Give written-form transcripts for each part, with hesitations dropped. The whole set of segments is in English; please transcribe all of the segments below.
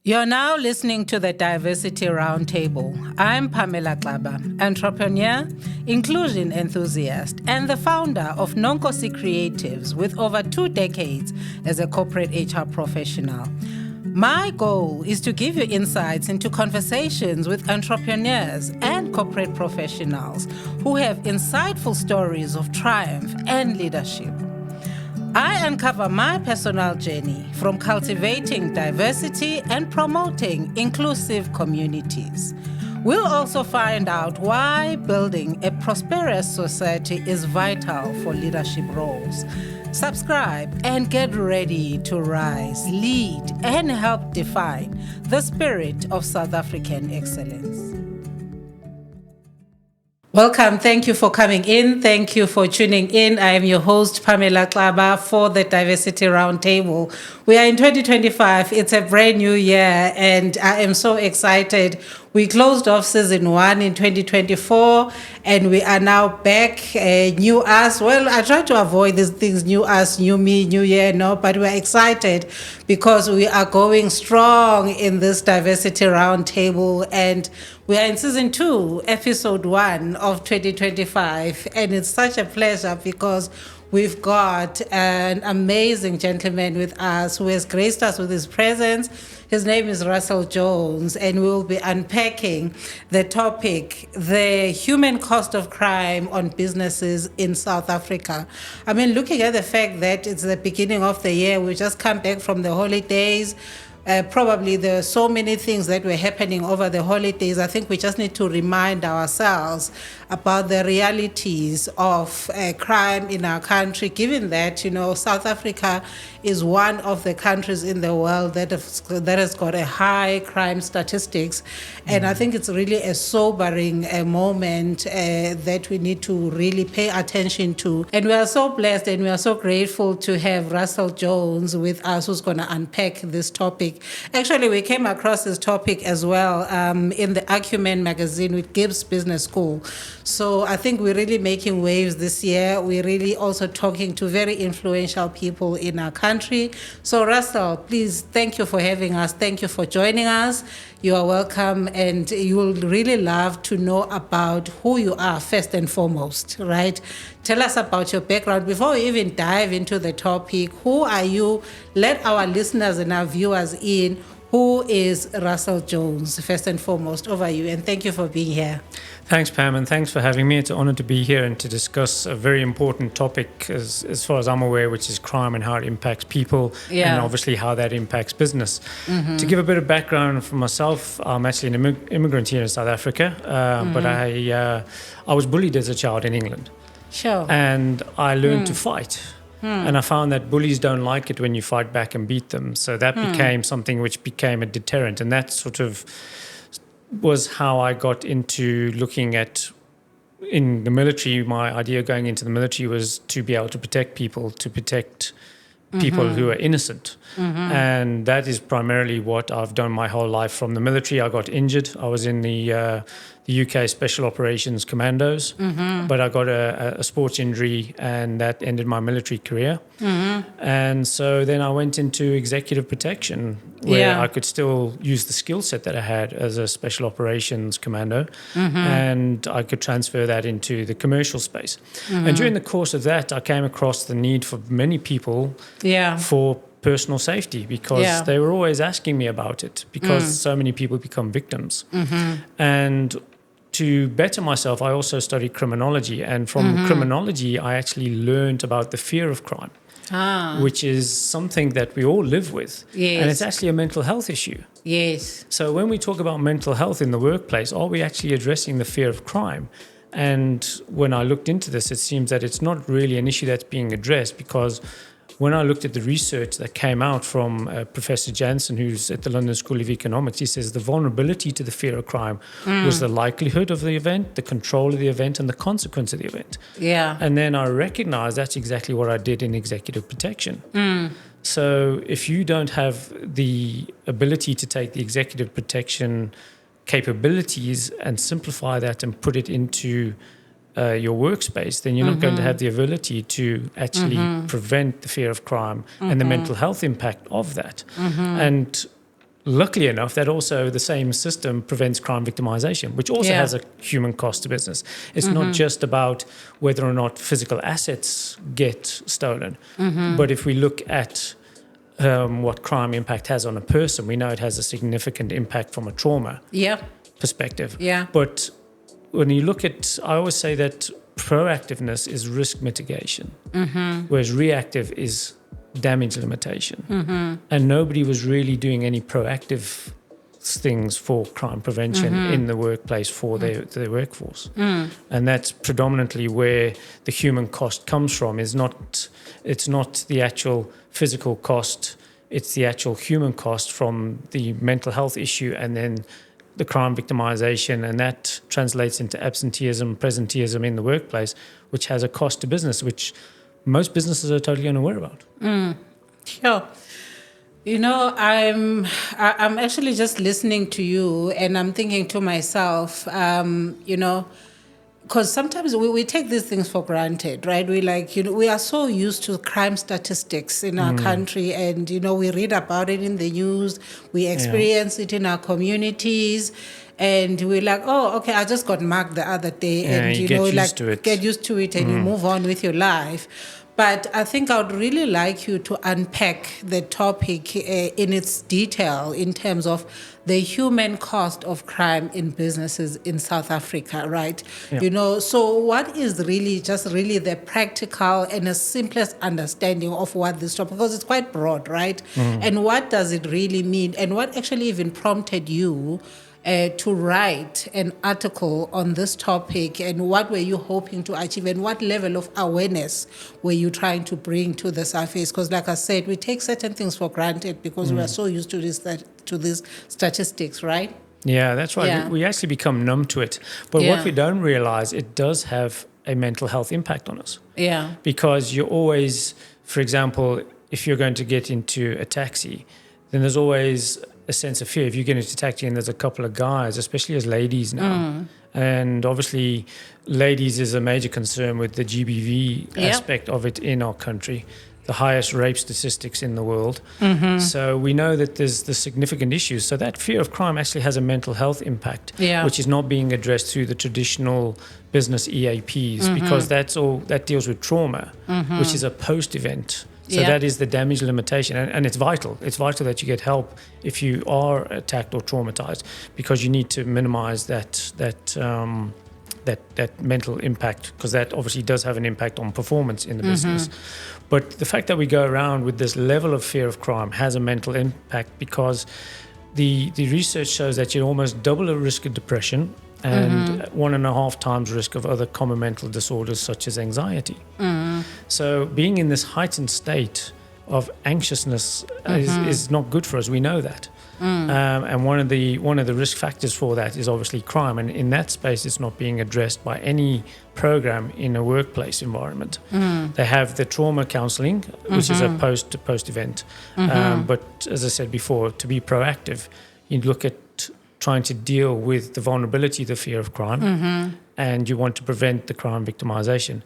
You're now listening to the Diversity Roundtable. I'm Pamela Xaba, entrepreneur, inclusion enthusiast, and the founder of Nonkosi Creatives with over 2 decades as a corporate HR professional. My goal is to give you insights into conversations with entrepreneurs and corporate professionals who have insightful stories of triumph and leadership. I uncover my personal journey from cultivating diversity and promoting inclusive communities. We'll also find out why building a prosperous society is vital for leadership roles. Subscribe and get ready to rise, lead, and help define the spirit of South African excellence. Welcome. Thank you for coming in. Thank you for tuning in. I am your host, Pamela Xaba, for the Diversity Roundtable. We are in 2025. It's a brand new year, and I am so excited. We closed off season 1 in 2024, and we are now back, new us. Well, I try to avoid these things, new us, new me, new year, no, but we're excited because we are going strong in this Diversity Roundtable, and we are in season 2, episode 1 of 2025, and it's such a pleasure because we've got an amazing gentleman with us who has graced us with his presence. His name is Russel Jones, and we will be unpacking the topic, the human cost of crime on businesses in South Africa. I mean, looking at the fact that it's the beginning of the year, we just come back from the holidays. Probably there are so many things that were happening over the holidays. I think we just need to remind ourselves about the realities of crime in our country, given that, South Africa is one of the countries in the world that has got a high crime statistics. And I think it's really a sobering moment that we need to really pay attention to. And we are so blessed and we are so grateful to have Russel Jones with us, who's going to unpack this topic. Actually, we came across this topic as well in the Acumen Magazine with GIBS Business School. So I think we're really making waves this year. We're really also talking to very influential people in our country. So Russel, please, thank you for having us. Thank you for joining us. You are welcome, and you will really love to know about who you are first and foremost, right? Tell us about your background. Before we even dive into the topic, who are you? Let our listeners and our viewers in. Who is Russel Jones, first and foremost? Over you, and thank you for being here. Thanks, Pam, and thanks for having me. It's an honor to be here and to discuss a very important topic, as far as I'm aware, which is crime and how it impacts people, and obviously how that impacts business. Mm-hmm. To give a bit of background for myself, I'm actually an immigrant here in South Africa, but I was bullied as a child in England. Sure. And I learned to fight. And I found that bullies don't like it when you fight back and beat them. So that became something which became a deterrent. And that sort of was how I got into looking at, in the military, my idea going into the military was to be able to protect people, to protect people who are innocent. And that is primarily what I've done my whole life. From the military, I got injured. I was in the UK Special Operations Commandos, but I got a sports injury, and that ended my military career. And so then I went into executive protection, where I could still use the skill set that I had as a Special Operations Commando, and I could transfer that into the commercial space. And during the course of that, I came across the need for many people for personal safety, because they were always asking me about it, because so many people become victims. And to better myself, I also studied criminology, and from criminology I actually learned about the fear of crime, which is something that we all live with, and it's actually a mental health issue. Yes. So when we talk about mental health in the workplace, are we actually addressing the fear of crime? And when I looked into this, it seems that it's not really an issue that's being addressed, because when I looked at the research that came out from Professor Jansen, who's at the London School of Economics, he says the vulnerability to the fear of crime was the likelihood of the event, the control of the event, and the consequence of the event. Yeah. And then I recognized that's exactly what I did in executive protection. So if you don't have the ability to take the executive protection capabilities and simplify that and put it into your workspace, then you're not going to have the ability to actually prevent the fear of crime and the mental health impact of that. And luckily enough, that also the same system prevents crime victimization, which also has a human cost to business. It's not just about whether or not physical assets get stolen, but if we look at what crime impact has on a person, we know it has a significant impact from a trauma perspective. Yeah. But when you look at, I always say that proactiveness is risk mitigation, whereas reactive is damage limitation. And nobody was really doing any proactive things for crime prevention in the workplace for their workforce. And that's predominantly where the human cost comes from. It's not the actual physical cost, it's the actual human cost from the mental health issue and then the crime victimization, and that translates into absenteeism, presenteeism in the workplace, which has a cost to business, which most businesses are totally unaware about. Sure. You know, I'm actually just listening to you, and I'm thinking to myself, you know, because sometimes we take these things for granted, right? We are so used to crime statistics in our country, and, you know, we read about it in the news, we experience it in our communities, and we're like, oh, okay, I just got mugged the other day, and, you know, get used to it and you move on with your life. But I think I would really like you to unpack the topic in its detail in terms of the human cost of crime in businesses in South Africa, right? Yeah. You know, so what is really the practical and the simplest understanding of what this topic, because it's quite broad, right? And what does it really mean? And what actually even prompted you to write an article on this topic, and what were you hoping to achieve, and what level of awareness were you trying to bring to the surface? Because like I said, we take certain things for granted because we are so used to these statistics, right? Yeah, that's right. Yeah. We actually become numb to it. But what we don't realize, it does have a mental health impact on us. Yeah. Because you're always, for example, if you're going to get into a taxi, then there's always a sense of fear. If you get into a taxi and there's a couple of guys, especially as ladies now, and obviously ladies is a major concern with the GBV aspect of it in our country, the highest rape statistics in the world. So we know that there's the significant issues. So that fear of crime actually has a mental health impact, which is not being addressed through the traditional business EAPs, because that deals with trauma, which is a post-event. So that is the damage limitation, and it's vital. It's vital that you get help if you are attacked or traumatized, because you need to minimize that mental impact, because that obviously does have an impact on performance in the business. But the fact that we go around with this level of fear of crime has a mental impact, because the research shows that you almost double the risk of depression and 1.5 times risk of other common mental disorders such as anxiety. So being in this heightened state of anxiousness is not good for us. We know that. And one of the risk factors for that is obviously crime. And in that space, it's not being addressed by any program in a workplace environment. They have the trauma counseling, which is a post-event. But as I said before, to be proactive, you look at trying to deal with the vulnerability, the fear of crime, and you want to prevent the crime victimization.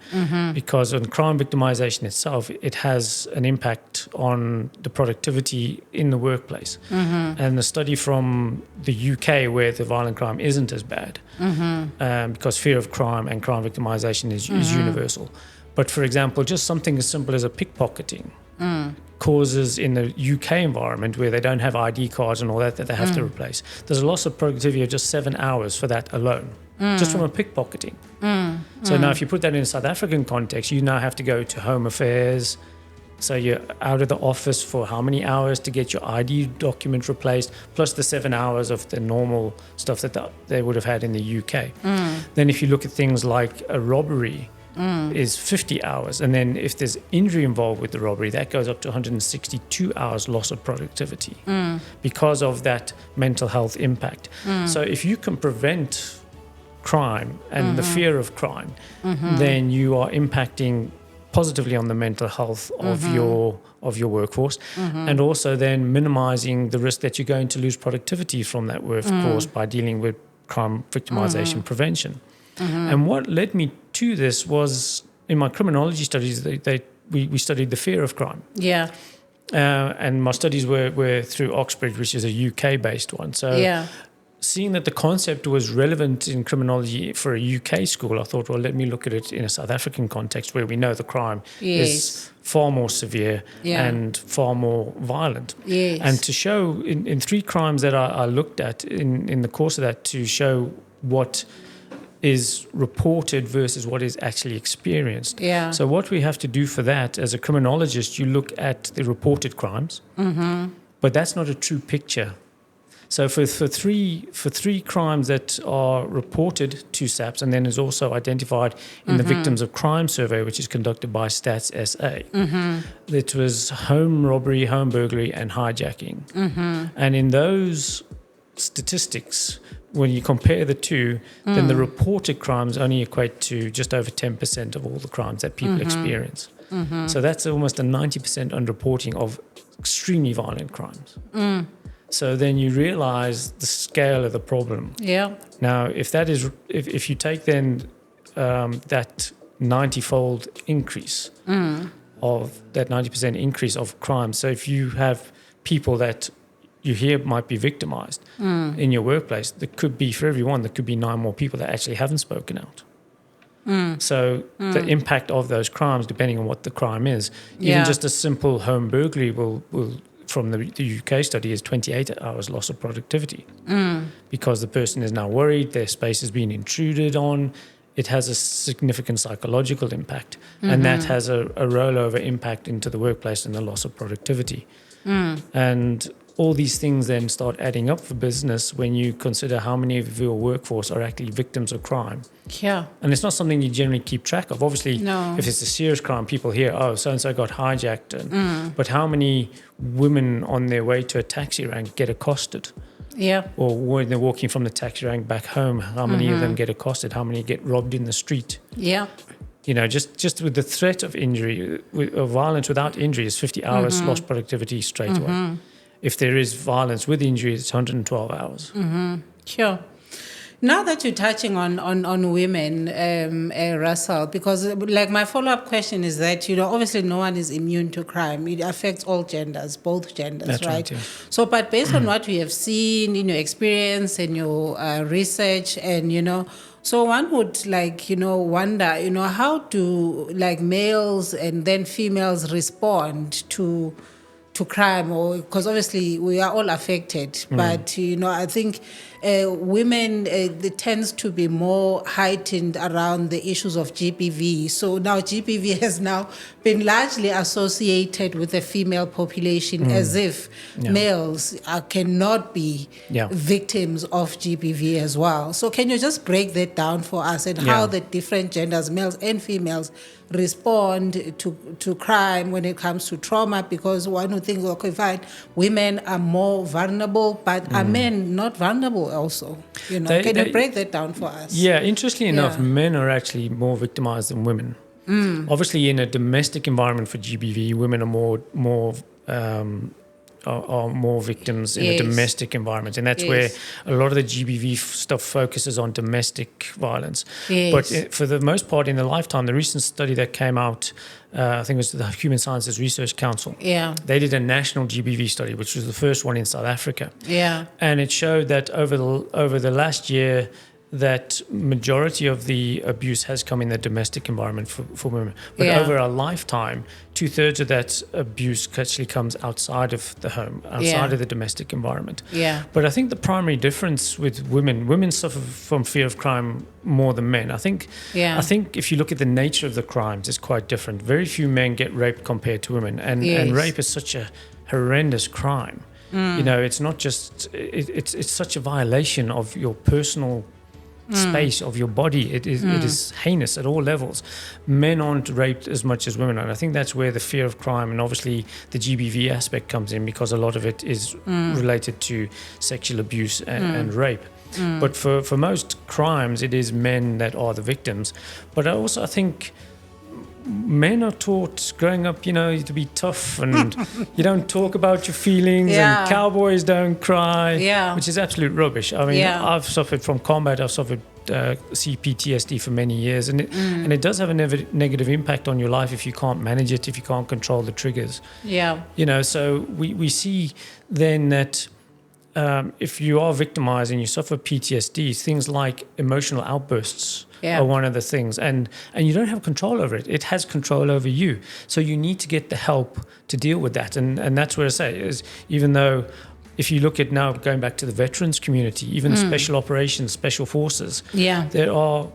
Because on crime victimization itself, it has an impact on the productivity in the workplace. And the study from the UK, where the violent crime isn't as bad, because fear of crime and crime victimization is universal. But for example, just something as simple as a pickpocketing causes in the UK environment, where they don't have ID cards and all that they have to replace, there's a loss of productivity of just 7 hours for that alone, just from a pickpocketing. So now if you put that in a South African context, you now have to go to Home Affairs. So you're out of the office for how many hours to get your ID document replaced, plus the 7 hours of the normal stuff that they would have had in the UK. Then if you look at things like a robbery, is 50 hours. And then if there's injury involved with the robbery, that goes up to 162 hours loss of productivity because of that mental health impact. So if you can prevent crime and the fear of crime, then you are impacting positively on the mental health of your workforce, and also then minimizing the risk that you're going to lose productivity from that workforce by dealing with crime victimization prevention. And what led me to this was, in my criminology studies, we studied the fear of crime. And my studies were through Oxbridge, which is a UK-based one. So seeing that the concept was relevant in criminology for a UK school, I thought, well, let me look at it in a South African context where we know the crime is far more severe and far more violent. Yes. And to show in 3 crimes that I looked at in the course of that, to show what is reported versus what is actually experienced. Yeah. So what we have to do for that, as a criminologist, you look at the reported crimes, but that's not a true picture. So for three crimes that are reported to SAPS, and then is also identified in the Victims of Crime survey, which is conducted by Stats SA, it was home robbery, home burglary, and hijacking. And in those statistics, when you compare the two, then the reported crimes only equate to just over 10% of all the crimes that people experience. So that's almost a 90% underreporting of extremely violent crimes. So then you realize the scale of the problem. Yeah. Now, if you take then that 90-fold increase of that 90% increase of crime. So if you have people that you hear might be victimized in your workplace, there could be, for everyone, there could be 9 more people that actually haven't spoken out. So the impact of those crimes, depending on what the crime is, even just a simple home burglary will from the UK study, is 28 hours loss of productivity because the person is now worried, their space is being intruded on. It has a significant psychological impact, and that has a rollover impact into the workplace and the loss of productivity. And all these things then start adding up for business when you consider how many of your workforce are actually victims of crime. Yeah. And it's not something you generally keep track of. Obviously, if it's a serious crime, people hear, oh, so-and-so got hijacked. But how many women on their way to a taxi rank get accosted? Yeah. Or when they're walking from the taxi rank back home, how many of them get accosted? How many get robbed in the street? Yeah. You know, just with the threat of injury, of violence without injury is 50 hours lost productivity straight away. If there is violence with injury, it's 112 hours. Sure. Now that you're touching on women, Russel, because like my follow-up question is that, you know, obviously no one is immune to crime. It affects all genders, both genders, That's right? Yeah. So, but based on what we have seen in your experience and your research and, you know, so one would like, you know, wonder, you know, how do like males and then females respond to crime, or because obviously we are all affected, but you know, I think women it tends to be more heightened around the issues of GBV. So now GBV has now been largely associated with the female population, as if males cannot be victims of GBV as well. So can you just break that down for us and how the different genders, males and females, respond to crime when it comes to trauma? Because one would think, okay, fine, women are more vulnerable, but are men not vulnerable also? You know, can you break that down for us? Yeah, interestingly enough, men are actually more victimized than women. Obviously, in a domestic environment for GBV, women are more victims in a domestic environment, and that's where a lot of the GBV stuff focuses on domestic violence. But for the most part, in the lifetime, the recent study that came out, I think it was the Human Sciences Research Council. They did a national GBV study, which was the first one in South Africa. And it showed that over the last year, that majority of the abuse has come in the domestic environment for women. But over a lifetime, 2/3 of that abuse actually comes outside of the home, outside of the domestic environment. But I think the primary difference with women suffer from fear of crime more than men. I think if you look at the nature of the crimes, it's quite different. Very few men get raped compared to women. And rape is such a horrendous crime. You know, it's not just, it's such a violation of your personal space of your body. It is heinous at all levels. Men aren't raped as much as women are, and I think that's where the fear of crime and obviously the GBV aspect comes in, because a lot of it is related to sexual abuse and rape. But for most crimes, it is men that are the victims. But I think men are taught growing up, you know, to be tough and you don't talk about your feelings and cowboys don't cry, which is absolute rubbish. I mean, I've suffered from combat, I've suffered see PTSD for many years, and it does have a negative impact on your life if you can't manage it, if you can't control the triggers. Yeah. So we see then that if you are victimized and you suffer PTSD, things like emotional outbursts are one of the things, and you don't have control over it. It has control over you. So you need to get the help to deal with that, and that's what I say is, even though if you look at now going back to the veterans community, even special operations, special forces, there are,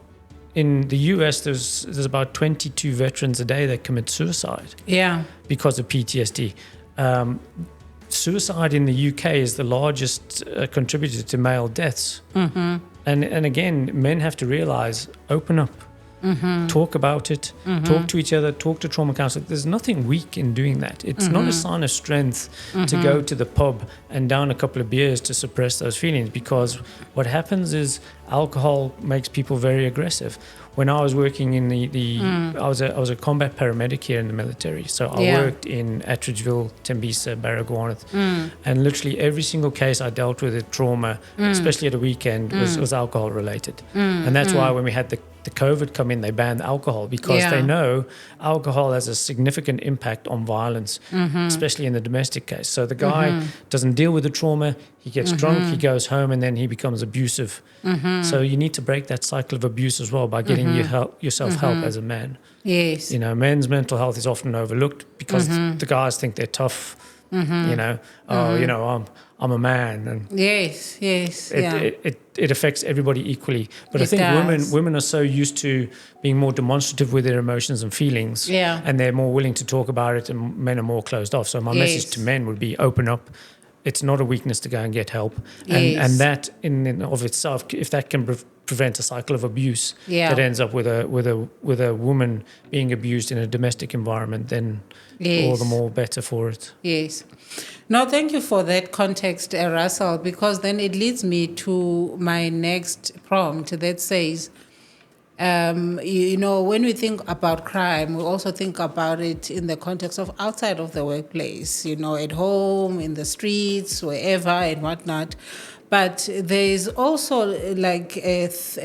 in the US, there's about 22 veterans a day that commit suicide because of PTSD. Suicide in the UK is the largest contributor to male deaths. And again, men have to realize, open up, talk about it, talk to each other, talk to trauma counselors. There's nothing weak in doing that. It's not a sign of strength to go to the pub and down a couple of beers to suppress those feelings, because what happens is alcohol makes people very aggressive. When I was working in I was a combat paramedic here in the military. So I worked in Attridgeville, Tembisa, Baragwanath, and literally every single case I dealt with at trauma, especially at a weekend, was alcohol related. And that's why when we had the COVID come in, they banned alcohol, because they know alcohol has a significant impact on violence, especially in the domestic case. So the guy doesn't deal with the trauma, he gets drunk, he goes home, and then he becomes abusive. So you need to break that cycle of abuse as well by getting yourself help as a man. Yes. Men's mental health is often overlooked because the guys think they're tough. I'm a man, and yes, it affects everybody equally. But I think does. women are so used to being more demonstrative with their emotions and feelings, and they're more willing to talk about it, and men are more closed off. So my message to men would be, open up. It's not a weakness to go and get help, and that in and of itself, if that can prevent a cycle of abuse that ends up with a woman being abused in a domestic environment, then all the more better for it. Yes. No, thank you for that context, Russel, because then it leads me to my next prompt that says, when we think about crime, we also think about it in the context of outside of the workplace, at home, in the streets, wherever and whatnot. But there is also like incidents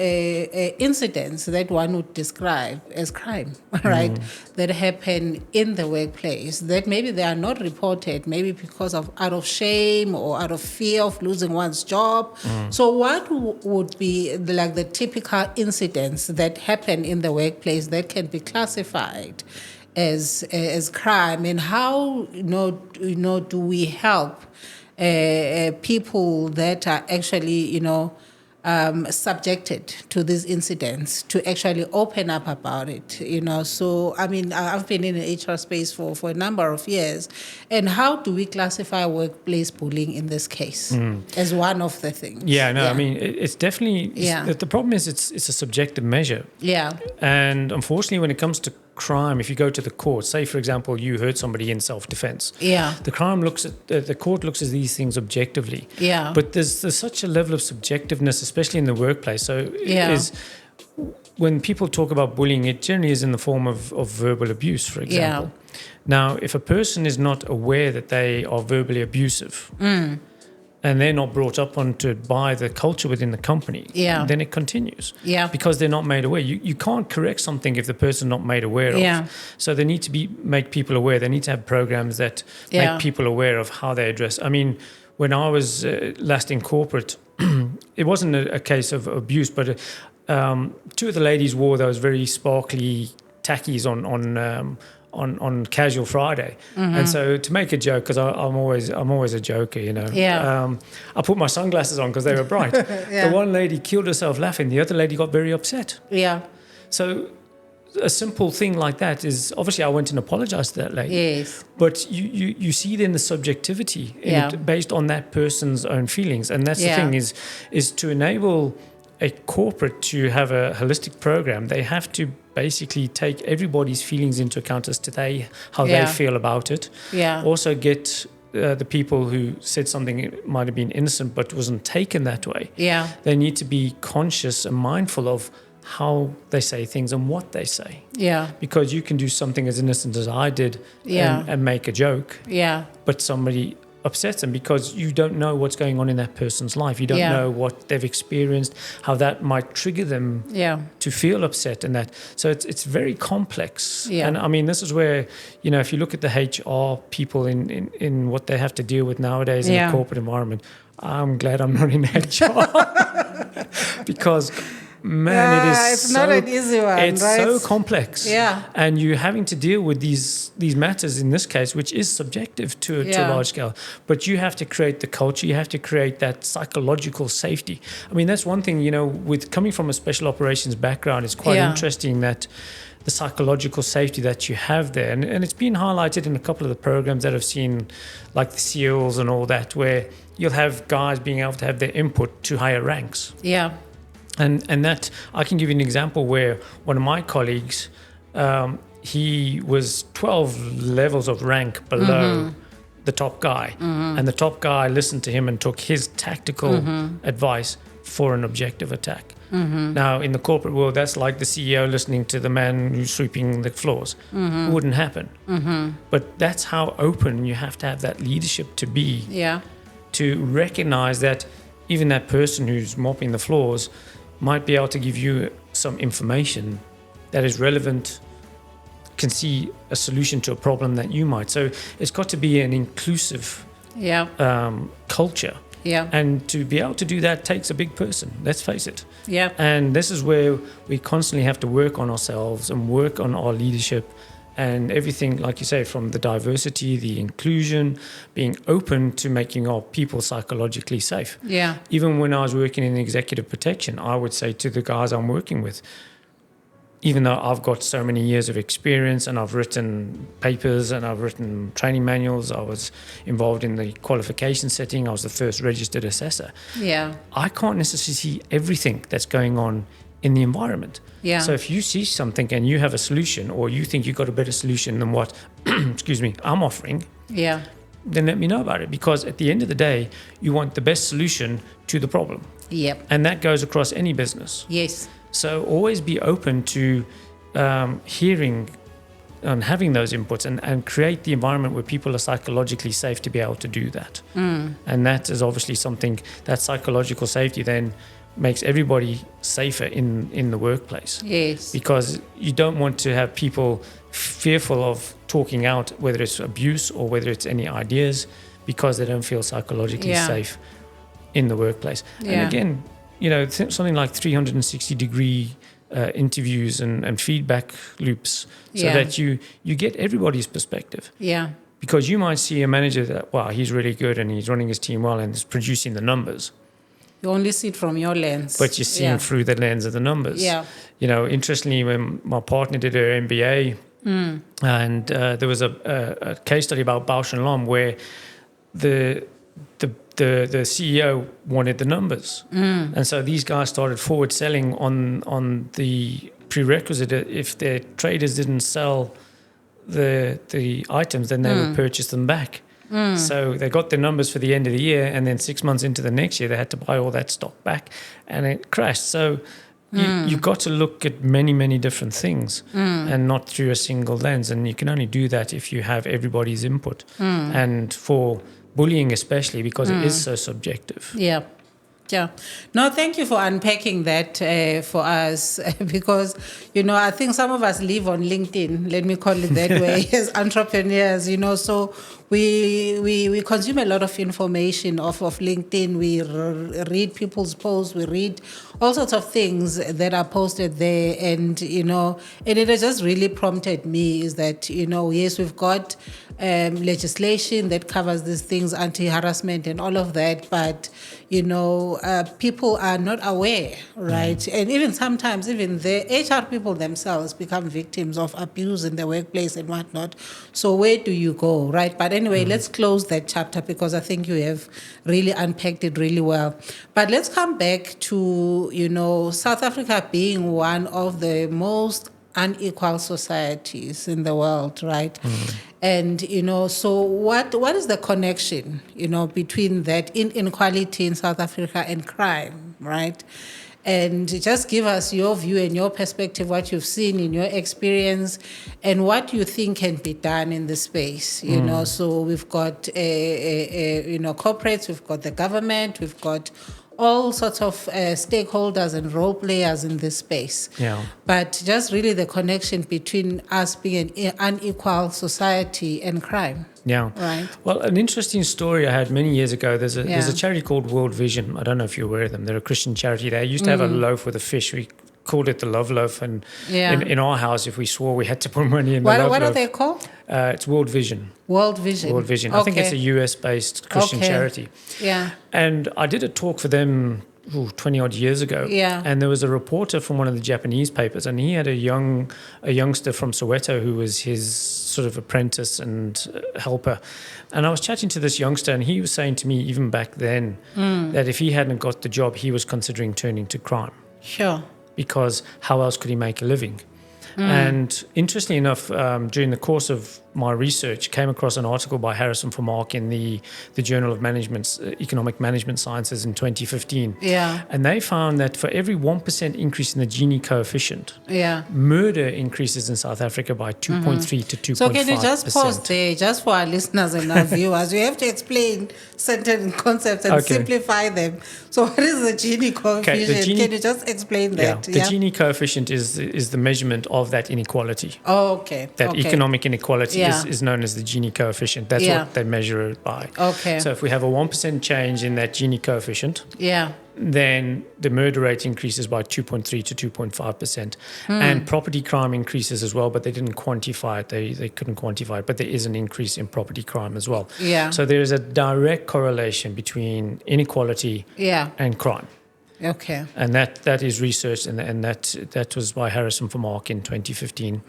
that one would describe as crime, right? That happen in the workplace that maybe they are not reported, maybe because of out of shame or out of fear of losing one's job. So what would be like the typical incidents that happen in the workplace that can be classified as crime, and how do we help people that are actually, subjected to these incidents to actually open up about it, So, I mean, I've been in the HR space for a number of years. And how do we classify workplace bullying in this case as one of the things? I mean, it's definitely, the problem is it's a subjective measure. And unfortunately, when it comes to crime, if you go to the court, say for example you hurt somebody in self-defense, the court looks at these things objectively, but there's such a level of subjectiveness, especially in the workplace. So when people talk about bullying, it generally is in the form of verbal abuse, for example. Now, if a person is not aware that they are verbally abusive, and they're not brought up onto it by the culture within the company, then it continues. Because they're not made aware. You can't correct something if the person's not made aware of. So they need to make people aware. They need to have programs that make people aware of how they address. I mean, when I was last in corporate, it wasn't a case of abuse, but two of the ladies wore those very sparkly tackies on Casual Friday, and so to make a joke, because I'm always a joker, I put my sunglasses on because they were bright. The one lady killed herself laughing. The other lady got very upset. So a simple thing like that is, obviously I went and apologized to that lady. But you see it in the subjectivity based on that person's own feelings, and that's the thing is to enable a corporate to have a holistic program. They have to basically take everybody's feelings into account as to how they feel about it. Also get the people who said something might have been innocent but wasn't taken that way. They need to be conscious and mindful of how they say things and what they say. Because you can do something as innocent as I did and make a joke. But somebody upsets them because you don't know what's going on in that person's life. You don't know what they've experienced, how that might trigger them to feel upset and that. So it's very complex. Yeah. And I mean, this is where, if you look at the HR people in what they have to deal with nowadays in the corporate environment, I'm glad I'm not in HR because, man, it's not an easy one. It's right? so complex. Yeah. And you're having to deal with these matters in this case, which is subjective to a large scale. But you have to create the culture. You have to create that psychological safety. I mean, that's one thing, with coming from a special operations background, it's quite interesting that the psychological safety that you have there. And it's been highlighted in a couple of the programs that I've seen, like the SEALs and all that, where you'll have guys being able to have their input to higher ranks. Yeah. And that, I can give you an example where one of my colleagues, he was 12 levels of rank below the top guy. And the top guy listened to him and took his tactical advice for an objective attack. Now, in the corporate world, that's like the CEO listening to the man who's sweeping the floors. It wouldn't happen. But that's how open you have to have that leadership to be, to recognize that even that person who's mopping the floors might be able to give you some information that is relevant, can see a solution to a problem that you might. So it's got to be an inclusive culture. Yeah. And to be able to do that takes a big person, let's face it. Yeah. And this is where we constantly have to work on ourselves and work on our leadership and everything, like you say, from the diversity, the inclusion, being open to making our people psychologically safe. Yeah. Even when I was working in executive protection, I would say to the guys I'm working with, even though I've got so many years of experience and I've written papers and I've written training manuals, I was involved in the qualification setting, I was the first registered assessor. Yeah. I can't necessarily see everything that's going on in the environment. Yeah. So if you see something and you have a solution or you think you've got a better solution than what, I'm offering, then let me know about it, because at the end of the day, you want the best solution to the problem. Yep. And that goes across any business. Yes. So always be open to hearing and having those inputs and create the environment where people are psychologically safe to be able to do that. And that is obviously something, that psychological safety then makes everybody safer in the workplace. Yes. Because you don't want to have people fearful of talking out, whether it's abuse or whether it's any ideas, because they don't feel psychologically safe in the workplace. And again, something like 360-degree interviews and feedback loops, so that you get everybody's perspective. Yeah. Because you might see a manager that, wow, he's really good and he's running his team well and is producing the numbers. You only see it from your lens. But you're seeing through the lens of the numbers. Yeah. Interestingly, when my partner did her MBA, and there was a case study about Bausch & Lomb where the CEO wanted the numbers. And so these guys started forward selling on the prerequisite. If their traders didn't sell the items, then they would purchase them back. So they got their numbers for the end of the year, and then 6 months into the next year, they had to buy all that stock back, and it crashed. So you've got to look at many, many different things and not through a single lens. And you can only do that if you have everybody's input. And for bullying especially, because it is so subjective. Yeah. Yeah. No, thank you for unpacking that for us, because, I think some of us live on LinkedIn, let me call it that way, as entrepreneurs, so we consume a lot of information off of LinkedIn. We read people's posts, we read all sorts of things that are posted there, and, and it has just really prompted me is that, yes, we've got legislation that covers these things, anti-harassment and all of that, but people are not aware, right? And even sometimes, even the HR people themselves become victims of abuse in the workplace and whatnot. So where do you go, right? But anyway, let's close that chapter, because I think you have really unpacked it really well. But let's come back to, South Africa being one of the most unequal societies in the world, right? And, so what is the connection, between that inequality in South Africa and crime, right? and just give us your view and your perspective, what you've seen in your experience, and what you think can be done in the space. You know, so we've got corporates, we've got the government, we've got all sorts of stakeholders and role players in this space. Yeah. But just really the connection between us being an unequal society and crime. Yeah. Right. Well, an interesting story I had many years ago. There's a charity called World Vision. I don't know if you're aware of them. They're a Christian charity. They used to have a loaf with a fish. We called it the Love Loaf. And in our house, if we swore, we had to put money in the Love Loaf. What are they called? It's World Vision. World Vision. World Vision. Okay. I think it's a US-based Christian charity. Yeah. And I did a talk for them 20-odd years ago. Yeah. And there was a reporter from one of the Japanese papers, and he had a youngster from Soweto who was his sort of apprentice and helper. And I was chatting to this youngster, and he was saying to me, even back then, that if he hadn't got the job, he was considering turning to crime. Sure. Because how else could he make a living? And interestingly enough, during the course of my research, came across an article by Harrison Vermark in the Journal of Management, Economic Management Sciences in 2015. Yeah. And they found that for every 1% increase in the Gini coefficient, murder increases in South Africa by 2.3 to 2.5%. So can you just pause there, just for our listeners and our viewers? We have to explain certain concepts and simplify them. So what is the Gini coefficient? Can you just explain that? The Gini coefficient is the measurement of that inequality. Oh, okay. That economic inequality is known as the Gini coefficient. That's what they measure it by. Okay. So if we have a 1% change in that Gini coefficient, then the murder rate increases by 2.3 to 2.5%. And property crime increases as well, but they didn't quantify it. They couldn't quantify it, but there is an increase in property crime as well. Yeah. So there is a direct correlation between inequality and crime. Okay. And that is researched, and that was by Harrison Vermark in 2015.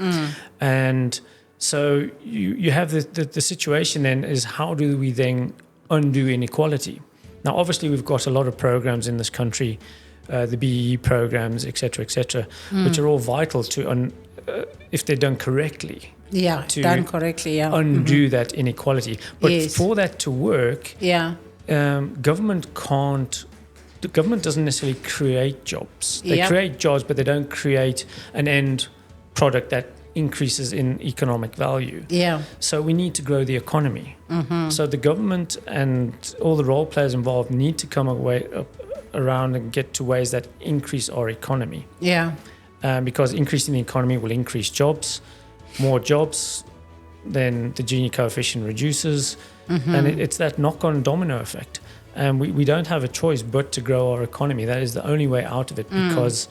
And so you have the situation then is, how do we then undo inequality? Now, obviously, we've got a lot of programs in this country, the BEE programs, et cetera, which are all vital to, if they're done correctly. Undo that inequality. But for that to work, government can't. The government doesn't necessarily create jobs. They create jobs, but they don't create an end product that increases in economic value. So we need to grow the economy. So the government and all the role players involved need to come around and get to ways that increase our economy. Because increasing the economy will increase jobs. More jobs, then the Gini coefficient reduces. And it's that knock-on domino effect. And we don't have a choice but to grow our economy. That is the only way out of it, because,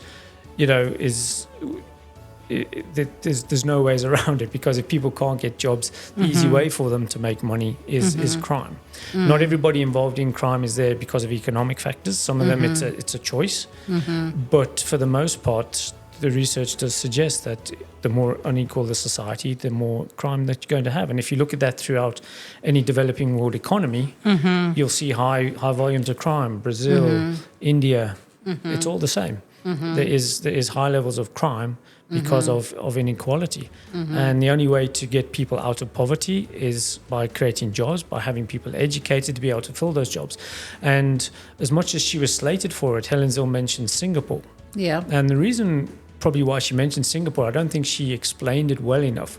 there's no ways around it. Because if people can't get jobs, the easy way for them to make money is crime. Not everybody involved in crime is there because of economic factors. Some of them it's a choice. But for the most part, the research does suggest that the more unequal the society, the more crime that you're going to have. And if you look at that throughout any developing world economy, you'll see high volumes of crime. Brazil, India, it's all the same. There is high levels of crime because of inequality. And the only way to get people out of poverty is by creating jobs, by having people educated to be able to fill those jobs. And as much as she was slated for it, Helen Zille mentioned Singapore. And the reason probably why she mentioned Singapore, I don't think she explained it well enough.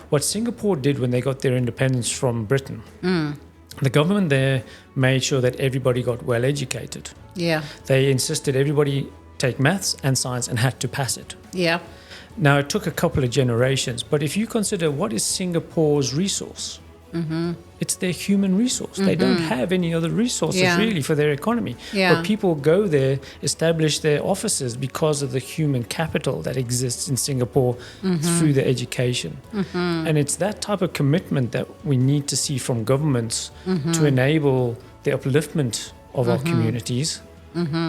What Singapore did when they got their independence from Britain, the government there made sure that everybody got well educated. They insisted everybody take maths and science and had to pass it. Now, it took a couple of generations, but if you consider what is Singapore's resource, it's their human resource. They don't have any other resources really for their economy. But people go there, establish their offices because of the human capital that exists in Singapore through the education. And it's that type of commitment that we need to see from governments to enable the upliftment of our communities.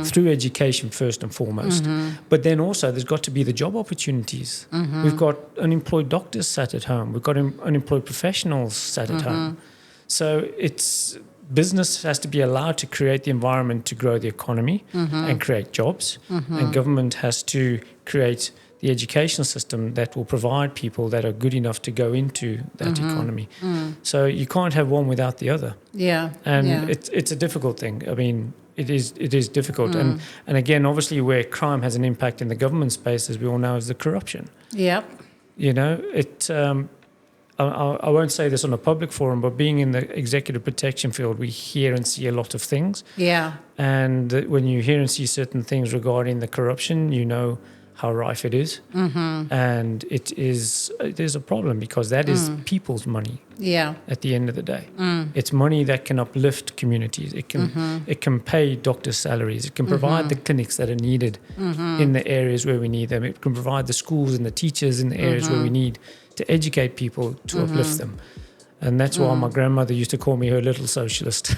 Through education first and foremost. But then also there's got to be the job opportunities. We've got unemployed doctors sat at home. We've got unemployed professionals sat at home. So business has to be allowed to create the environment to grow the economy and create jobs. And government has to create the education system that will provide people that are good enough to go into that economy. So you can't have one without the other. And it's a difficult thing. I mean, it is difficult. And again, obviously, where crime has an impact in the government space, as we all know, is the corruption. Yeah. You know, I won't say this on a public forum, but being in the executive protection field, we hear and see a lot of things. Yeah. And when you hear and see certain things regarding the corruption, you know how rife it is. And it is a problem, because that is people's money. Yeah. At the end of the day, it's money that can uplift communities. It can pay doctors' salaries. It can provide the clinics that are needed in the areas where we need them. It can provide the schools and the teachers in the areas where we need to educate people to uplift them. And that's why my grandmother used to call me her little socialist.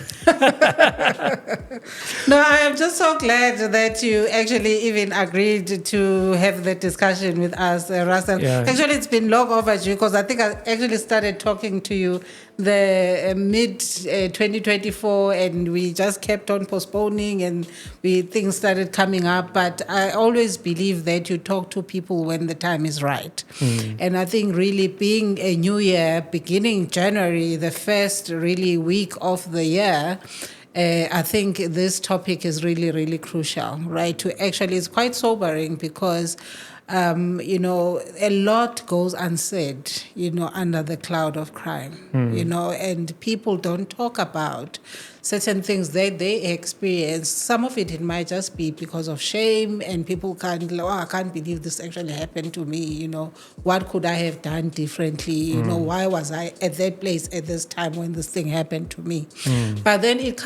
No, I am just so glad that you actually even agreed to have the discussion with us, Russel. Yeah. Actually, it's been long overdue, because I think I actually started talking to you the mid-2024, and we just kept on postponing, and things started coming up. But I always believe that you talk to people when the time is right. And I think really being a new year, beginning January, the first really week of the year, I think this topic is really, really crucial, right? It's quite sobering, because a lot goes unsaid, under the cloud of crime, and people don't talk about certain things that they experience. Some of it might just be because of shame, and people I can't believe this actually happened to me, what could I have done differently? Why was I at that place at this time when this thing happened to me? But then it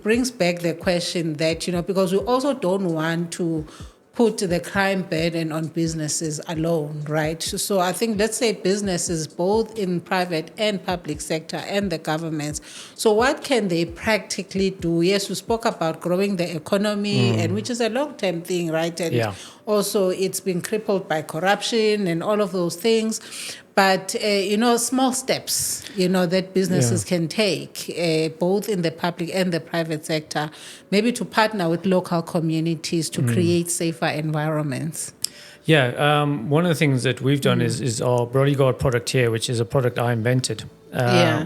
brings back the question that, because we also don't want to put the crime burden on businesses alone, right? So I think, let's say businesses, both in private and public sector and the governments. So what can they practically do? Yes, we spoke about growing the economy, and which is a long-term thing, right? And also it's been crippled by corruption and all of those things. But, small steps, that businesses can take, both in the public and the private sector, maybe to partner with local communities to create safer environments. Yeah, one of the things that we've done is our Bodyguard product here, which is a product I invented,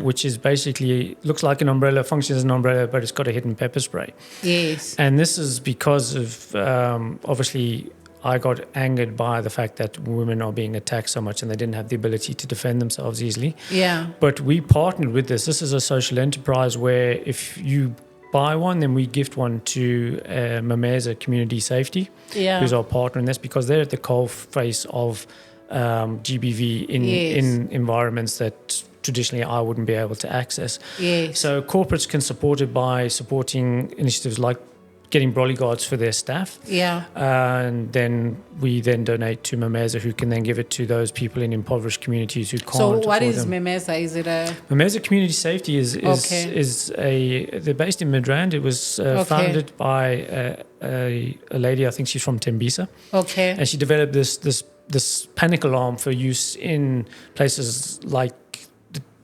which is basically, looks like an umbrella, functions as an umbrella, but it's got a hidden pepper spray. Yes. And this is because of, obviously, I got angered by the fact that women are being attacked so much and they didn't have the ability to defend themselves easily. Yeah. But we partnered with this. This is a social enterprise where if you buy one, then we gift one to Mameza Community Safety, who's our partner in this, because they're at the coal face of GBV in environments that traditionally I wouldn't be able to access. Yes. So corporates can support it by supporting initiatives like getting bodyguards for their staff. Yeah. And then we donate to Mameza, who can then give it to those people in impoverished communities who can't afford them. So what is Mameza? Is it a... Mameza Community Safety is they're based in Midrand. It was founded by a lady, I think she's from Tembisa. Okay. And she developed this panic alarm for use in places like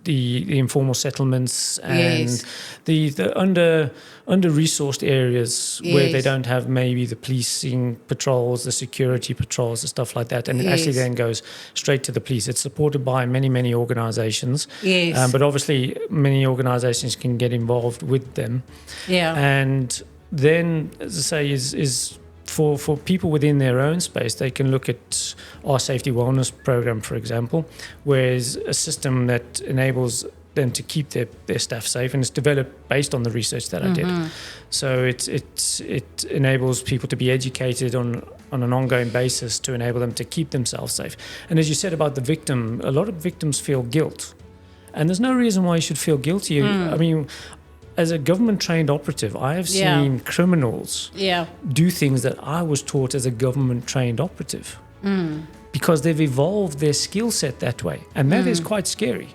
the informal settlements and the under-resourced areas where they don't have maybe the policing patrols, the security patrols and stuff like that. And it actually then goes straight to the police. It's supported by many, many organizations. Yes. But obviously many organizations can get involved with them. Yeah. And then, as I say, is for people within their own space, they can look at our safety wellness program, for example, where it's a system that enables them to keep their staff safe, and it's developed based on the research that I did. So it enables people to be educated on an ongoing basis to enable them to keep themselves safe. And as you said about the victim, a lot of victims feel guilt, and there's no reason why you should feel guilty. I mean, as a government-trained operative, I have seen criminals do things that I was taught as a government-trained operative because they've evolved their skill set that way. And that is quite scary,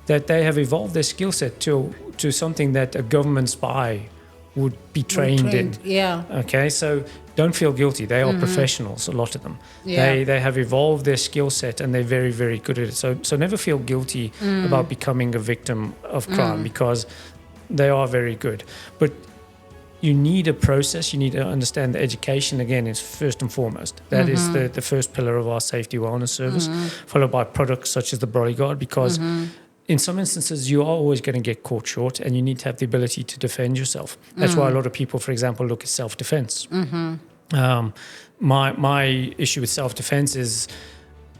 that they have evolved their skill set to something that a government spy would be trained in. Yeah. Okay, so don't feel guilty. They are professionals, a lot of them. Yeah. They have evolved their skill set and they're very, very good at it. So never feel guilty about becoming a victim of crime because they are very good. But you need a process. You need to understand the education, again, is first and foremost. That is the first pillar of our safety wellness service, followed by products such as the Bodyguard, because in some instances, you are always going to get caught short, and you need to have the ability to defend yourself. That's why a lot of people, for example, look at self-defense. My issue with self-defense is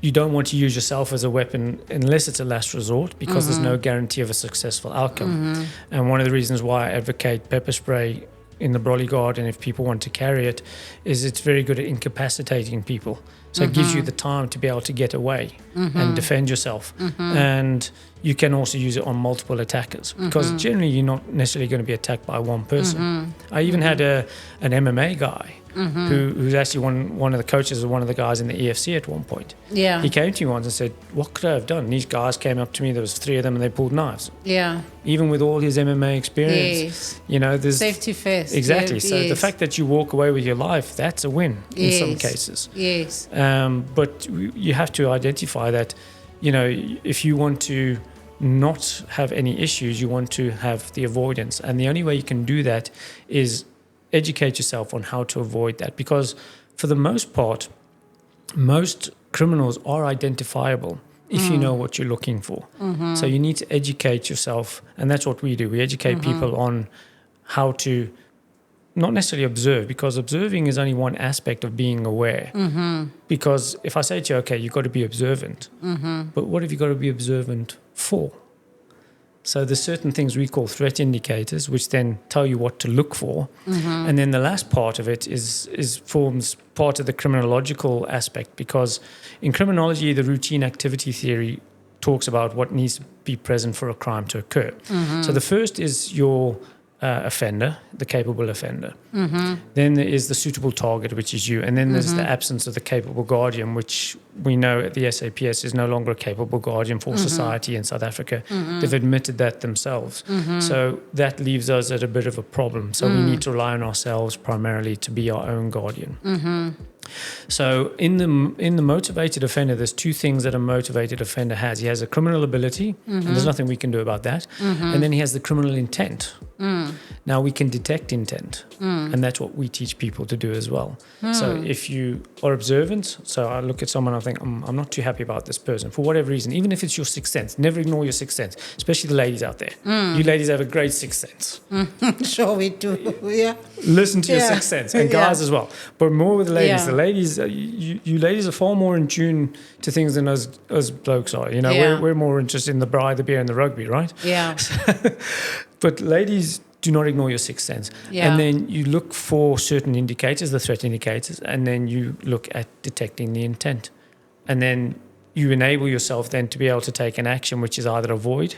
you don't want to use yourself as a weapon unless it's a last resort, because there's no guarantee of a successful outcome. And one of the reasons why I advocate pepper spray in the brolly guard, and if people want to carry it, is it's very good at incapacitating people. So it gives you the time to be able to get away and defend yourself. And you can also use it on multiple attackers, because generally you're not necessarily going to be attacked by one person. I even had an MMA guy who's actually one of the coaches of one of the guys in the EFC at one point. Yeah. He came to me once and said, what could I have done? And these guys came up to me, there was 3 of them, and they pulled knives. Yeah. Even with all his MMA experience, there's safety first. Exactly. So the fact that you walk away with your life, that's a win in some cases. Yes. But you have to identify that, if you want to not have any issues, you want to have the avoidance. And the only way you can do that is educate yourself on how to avoid that. Because for the most part, most criminals are identifiable if you know what you're looking for. So you need to educate yourself. And that's what we do. We educate people on how to not necessarily observe, because observing is only one aspect of being aware. Because if I say to you, okay, you've got to be observant, but what have you got to be observant for? So there's certain things we call threat indicators, which then tell you what to look for. And then the last part of it forms part of the criminological aspect, because in criminology, the routine activity theory talks about what needs to be present for a crime to occur. So the first is your offender, the capable offender. Then there is the suitable target, which is you. And then there's the absence of the capable guardian, which we know at the SAPS is no longer a capable guardian for society in South Africa. They've admitted that themselves. So that leaves us at a bit of a problem. So we need to rely on ourselves primarily to be our own guardian. So in the motivated offender, there's 2 things that a motivated offender has. He has a criminal ability, and there's nothing we can do about that. And then he has the criminal intent. Now we can detect intent, and that's what we teach people to do as well. So if you are observant, so I look at someone, I think, I'm not too happy about this person for whatever reason, even if it's your sixth sense. Never ignore your sixth sense, especially the ladies out there. You ladies have a great sixth sense. Sure we do. Yeah. Listen to your sixth sense, and guys as well, but more with the ladies. The ladies, you ladies are far more in tune to things than us blokes are. We're more interested in the bride, the beer, and the rugby, right? Yeah. But ladies, do not ignore your sixth sense. And then you look for certain indicators, the threat indicators, and then you look at detecting the intent. And then you enable yourself then to be able to take an action, which is either avoid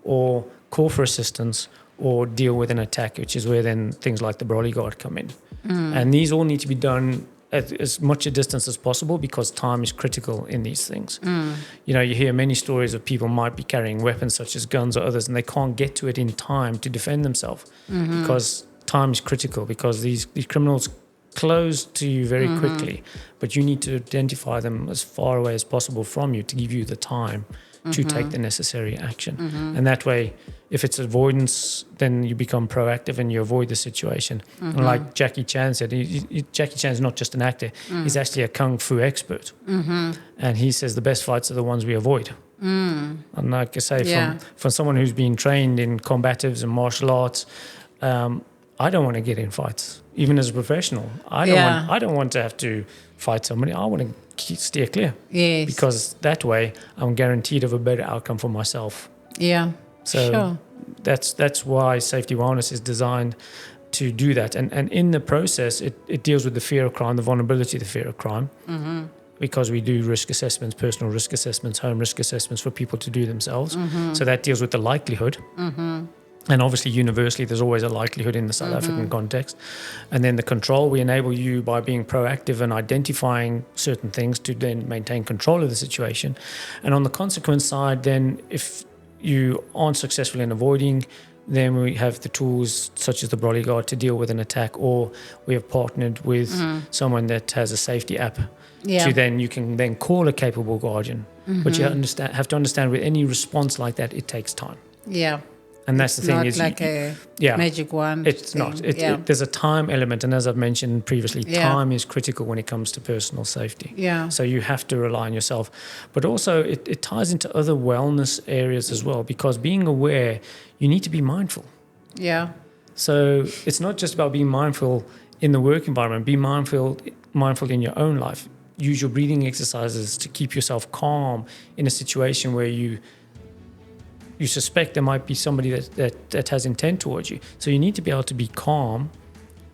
or call for assistance or deal with an attack, which is where then things like the brolly guard come in. And these all need to be done at as much a distance as possible, because time is critical in these things. You hear many stories of people might be carrying weapons such as guns or others, and they can't get to it in time to defend themselves because time is critical, because these criminals close to you very quickly, but you need to identify them as far away as possible from you to give you the time to take the necessary action. And that way, if it's avoidance, then you become proactive and you avoid the situation. And like Jackie Chan said, Jackie Chan is not just an actor, he's actually a kung fu expert. And he says the best fights are the ones we avoid. And like I say, from someone who's been trained in combatives and martial arts, I don't want to get in fights, even as a professional. I don't want to have to fight somebody. I want to steer clear. Yes. Because that way I'm guaranteed of a better outcome for myself. Yeah. So that's why safety wellness is designed to do that. And in the process, it deals with the fear of crime, the vulnerability to the fear of crime. Because we do risk assessments, personal risk assessments, home risk assessments for people to do themselves. So that deals with the likelihood. And obviously, universally, there's always a likelihood in the South African context. And then the control, we enable you by being proactive and identifying certain things to then maintain control of the situation. And on the consequence side, then if you aren't successful in avoiding, then we have the tools such as the brolly guard to deal with an attack, or we have partnered with someone that has a safety app to then you can then call a capable guardian. But you have to understand with any response like that, it takes time. Yeah. And that's the thing not is, like a yeah, magic wand. it's thing. not. There's a time element, and as I've mentioned previously, Yeah. time is critical when it comes to personal safety. Yeah. So you have to rely on yourself, but also it ties into other wellness areas as well, because being aware, you need to be mindful. Yeah. So it's not just about being mindful in the work environment. Be mindful in your own life. Use your breathing exercises to keep yourself calm in a situation where you suspect there might be somebody that has intent towards you. So you need to be able to be calm,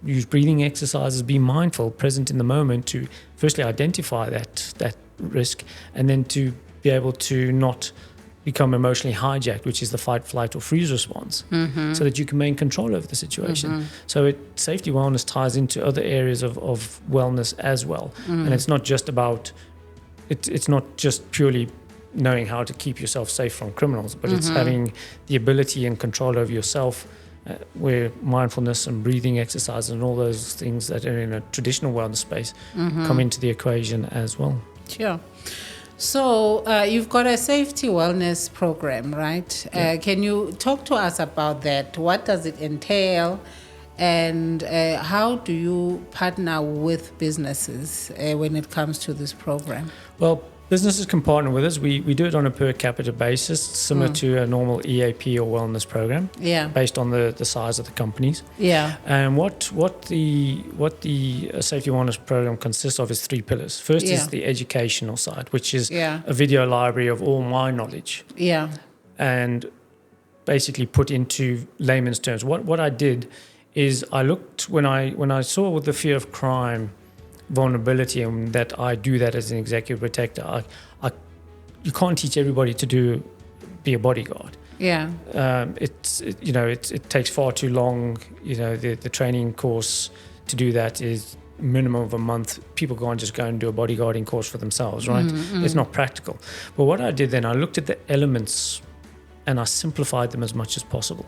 use breathing exercises, be mindful, present in the moment to firstly identify that risk, and then to be able to not become emotionally hijacked, which is the fight, flight, or freeze response, so that you can maintain control over the situation. So safety wellness ties into other areas of wellness as well. And it's not just about, it's not just purely knowing how to keep yourself safe from criminals, but it's having the ability and control over yourself, where mindfulness and breathing exercise and all those things that are in a traditional wellness space come into the equation as well. Sure. So you've got a safety wellness program, right? Yeah. Can you talk to us about that? What does it entail? And how do you partner with businesses when it comes to this program? Well, businesses can partner with us. We do it on a per capita basis, similar to a normal EAP or wellness program, Yeah. based on the size of the companies. Yeah. And what the safety wellness program consists of is 3 pillars. First Yeah. is the educational side, which is Yeah. a video library of all my knowledge, Yeah. and basically put into layman's terms. What I did is I looked when I saw with the fear of crime vulnerability, and that I do that as an executive protector. You can't teach everybody to be a bodyguard. Yeah. It takes far too long. The training course to do that is minimum of a month. People can't just go and do a bodyguarding course for themselves, right? It's not practical. But what I did then, I looked at the elements and I simplified them as much as possible.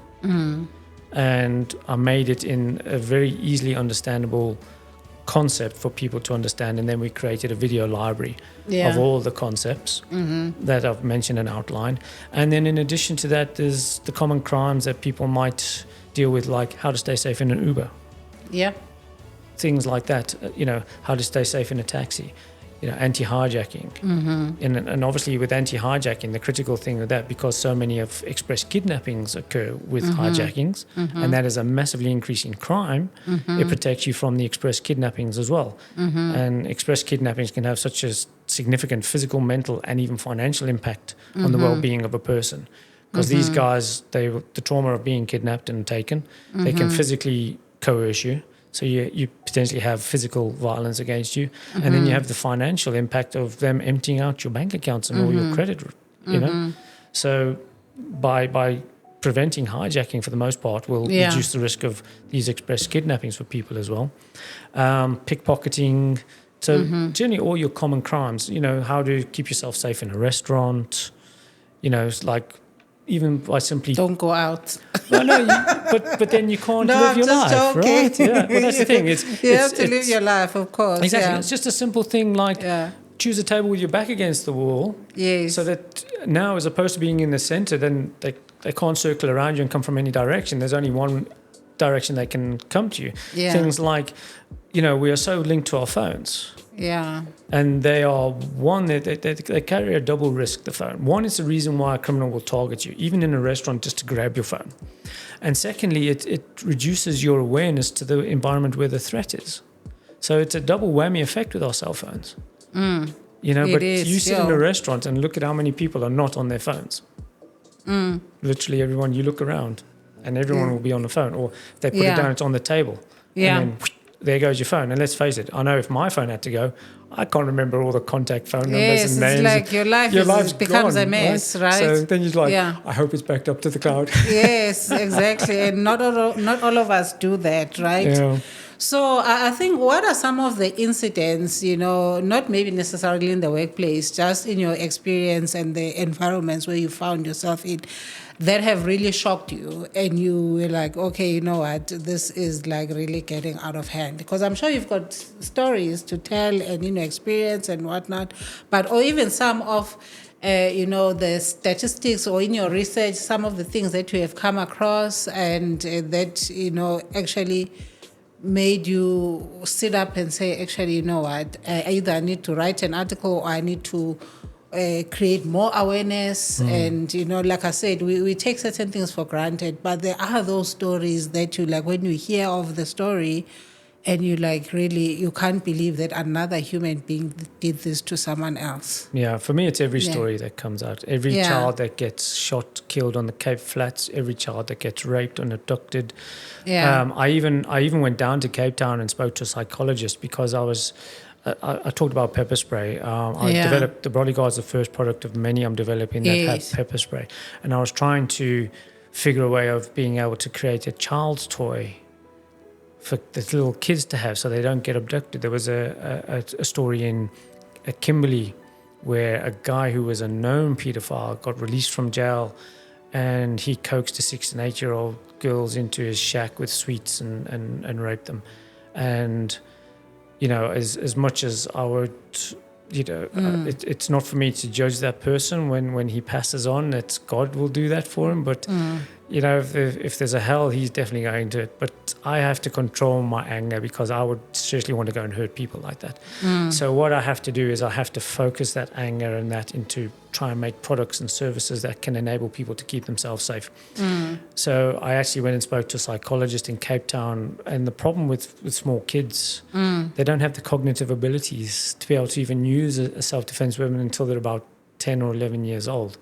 And I made it in a very easily understandable concept for people to understand, and then we created a video library of all the concepts that I've mentioned and outlined. And then in addition to that, there's the common crimes that people might deal with, like how to stay safe in an Uber, Yeah. things like that, how to stay safe in a taxi, anti-hijacking. And obviously with anti-hijacking, the critical thing with that, because so many of express kidnappings occur with hijackings, and that is a massively increasing crime, it protects you from the express kidnappings as well. And express kidnappings can have such a significant physical, mental, and even financial impact on the well-being of a person. Because these guys, the trauma of being kidnapped and taken, they can physically coerce you. So you potentially have physical violence against you. And then you have the financial impact of them emptying out your bank accounts and all your credit, So by preventing hijacking for the most part will reduce the risk of these express kidnappings for people as well. Pickpocketing. So generally all your common crimes, how to keep yourself safe in a restaurant, it's like, even by simply Don't go out. well, no, but then you can't live your life, joking. right? Yeah, well, that's the thing. You have to live your life, of course. Exactly. Yeah. It's just a simple thing like choose a table with your back against the wall. Yes. So that now, as opposed to being in the center, then they can't circle around you and come from any direction. There's only one direction they can come to you. Yeah. Things like, we are so linked to our phones. Yeah. And they are they carry a double risk, the phone. One is the reason why a criminal will target you, even in a restaurant, just to grab your phone. And secondly, it reduces your awareness to the environment where the threat is. So it's a double whammy effect with our cell phones. But you sit in a restaurant and look at how many people are not on their phones. Literally everyone, you look around and everyone will be on the phone, or they put it down, it's on the table. Yeah. And then there goes your phone. And let's face it, I know if my phone had to go, I can't remember all the contact phone numbers and names. Yes, it's like your life becomes a mess, right? So then you're like, I hope it's backed up to the cloud. Yes, exactly. And not all of us do that, right? Yeah. So I think, what are some of the incidents, not maybe necessarily in the workplace, just in your experience and the environments where you found yourself in, that have really shocked you and you were like, okay, you know what, this is like really getting out of hand? Because I'm sure you've got stories to tell and, experience and whatnot, or even some of the statistics or in your research, some of the things that you have come across and that, actually made you sit up and say, actually, you know what, I either need to write an article or I need to create more awareness. And, like I said, we take certain things for granted, but there are those stories that you like, when you hear of the story and you like, really, you can't believe that another human being did this to someone else. Yeah, for me, it's every story that comes out. Every child that gets shot, killed on the Cape Flats, every child that gets raped and abducted. Yeah. I even went down to Cape Town and spoke to a psychologist because I talked about pepper spray. I developed, the bodyguard's the first product of many I'm developing that have pepper spray. And I was trying to figure a way of being able to create a child's toy for the little kids to have so they don't get abducted. There was a story at Kimberley where a guy who was a known paedophile got released from jail and he coaxed the 6 and 8-year-old girls into his shack with sweets and raped them. And, as much as I would, it's not for me to judge that person when he passes on. It's God will do that for him. But, if there's a hell, he's definitely going to it. But I have to control my anger because I would seriously want to go and hurt people like that. So what I have to do is I have to focus that anger and that into try and make products and services that can enable people to keep themselves safe. So I actually went and spoke to a psychologist in Cape Town, and the problem with small kids, they don't have the cognitive abilities to be able to even use a self-defense weapon until they're about 10 or 11 years old,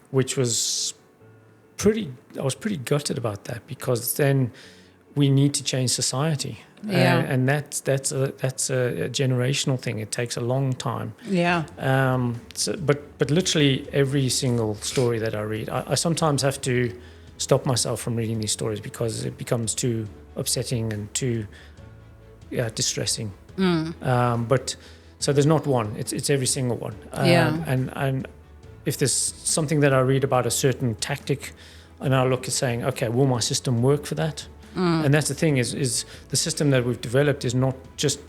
which was I was pretty gutted about that because then we need to change society. And that's a generational thing. It takes a long time. But literally every single story that I read, I sometimes have to stop myself from reading these stories because it becomes too upsetting and too distressing. But so there's not one. It's every single one. And if there's something that I read about a certain tactic, and I look at saying, okay, will my system work for that? And that's the thing is the system that we've developed is not just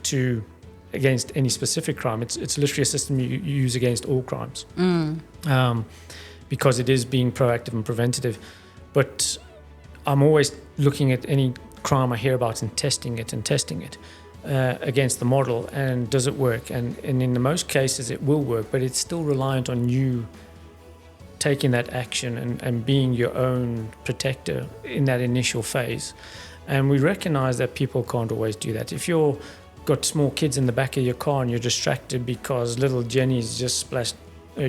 against any specific crime. It's literally a system you use against all crimes, because it is being proactive and preventative. But I'm always looking at any crime I hear about and testing it against the model, and does it work? And in the most cases it will work, but it's still reliant on you taking that action and being your own protector in that initial phase. And we recognize that people can't always do that. If you've got small kids in the back of your car and you're distracted because little Jenny's just splashed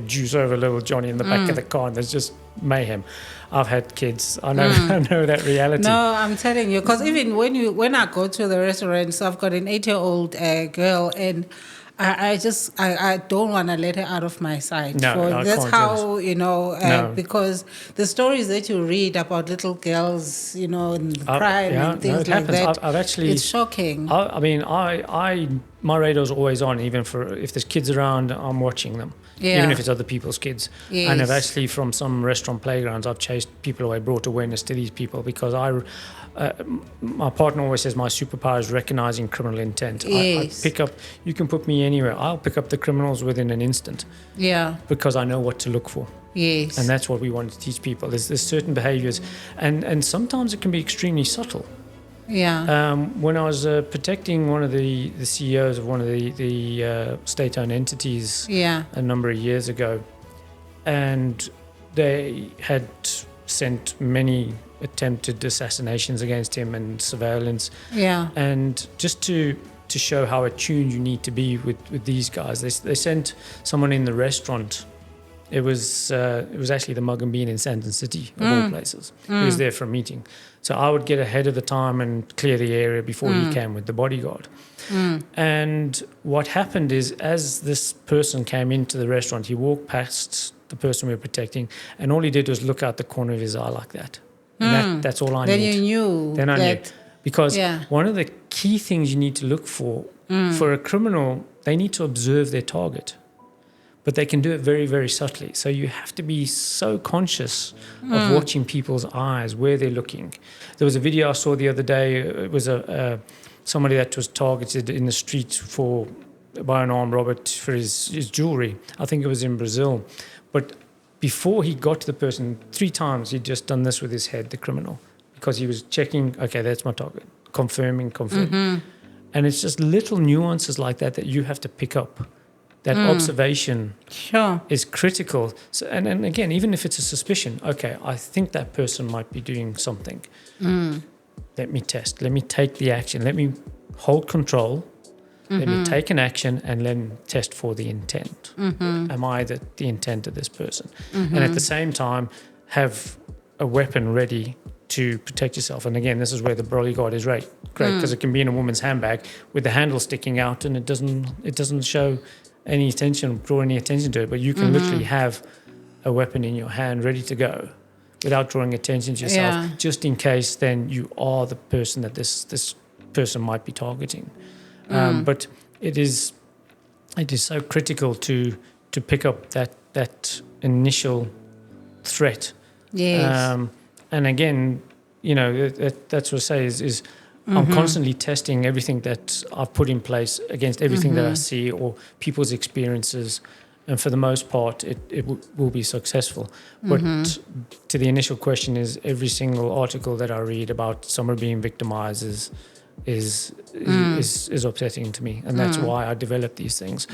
juice over little Johnny in the back of the car and there's just mayhem. I've had kids. I know that reality. No, I'm telling you, because even when I go to the restaurants, I've got an 8-year-old girl, and I don't want to let her out of my sight. No, that's how, because the stories that you read about little girls, and crime and things like that, I've actually, it's shocking. My radar's always on, even for if there's kids around, I'm watching them, even if it's other people's kids. Yes. And I've actually, from some restaurant playgrounds, I've chased people away, brought awareness to these people, because my partner always says my superpower is recognizing criminal intent. Yes. You can put me anywhere, I'll pick up the criminals within an instant. Yeah. Because I know what to look for. Yes. And that's what we want to teach people. There's certain behaviors, and sometimes it can be extremely subtle. Yeah. When I was protecting one of the CEOs of one of the state-owned entities a number of years ago, and they had sent many attempted assassinations against him and surveillance. Yeah. And just to show how attuned you need to be with these guys, they sent someone in the restaurant. It was actually the Mug and Bean in Sandton City, of all places. He was there for a meeting. So I would get ahead of the time and clear the area before he came with the bodyguard. And what happened is, as this person came into the restaurant, he walked past the person we were protecting, and all he did was look out the corner of his eye like that. And that's all I knew. Then you knew. Then I knew. Because one of the key things you need to look for a criminal, they need to observe their target. But they can do it very, very subtly. So you have to be so conscious of watching people's eyes, where they're looking. There was a video I saw the other day. It was somebody that was targeted in the street for by an armed robber for his jewelry. I think it was in Brazil. But before he got to the person, 3 times he'd just done this with his head, the criminal, because he was checking, okay, that's my target, confirming. And it's just little nuances like that you have to pick up. That observation is critical. So, and again, even if it's a suspicion, okay, I think that person might be doing something. Let me test. Let me take the action. Let me hold control. Let me take an action and then test for the intent. Am I the intent of this person? And at the same time, have a weapon ready to protect yourself. And again, this is where the bodyguard is great because it can be in a woman's handbag with the handle sticking out, and it doesn't show any attention, draw any attention to it. But you can literally have a weapon in your hand ready to go without drawing attention to yourself, just in case then you are the person that this person might be targeting. But it is so critical to pick up that initial threat. Yes. And again, that's what I say is I'm constantly testing everything that I've put in place against everything that I see or people's experiences. And for the most part, it will be successful. But to the initial question is every single article that I read about someone being victimized is upsetting to me. And that's why I developed these things.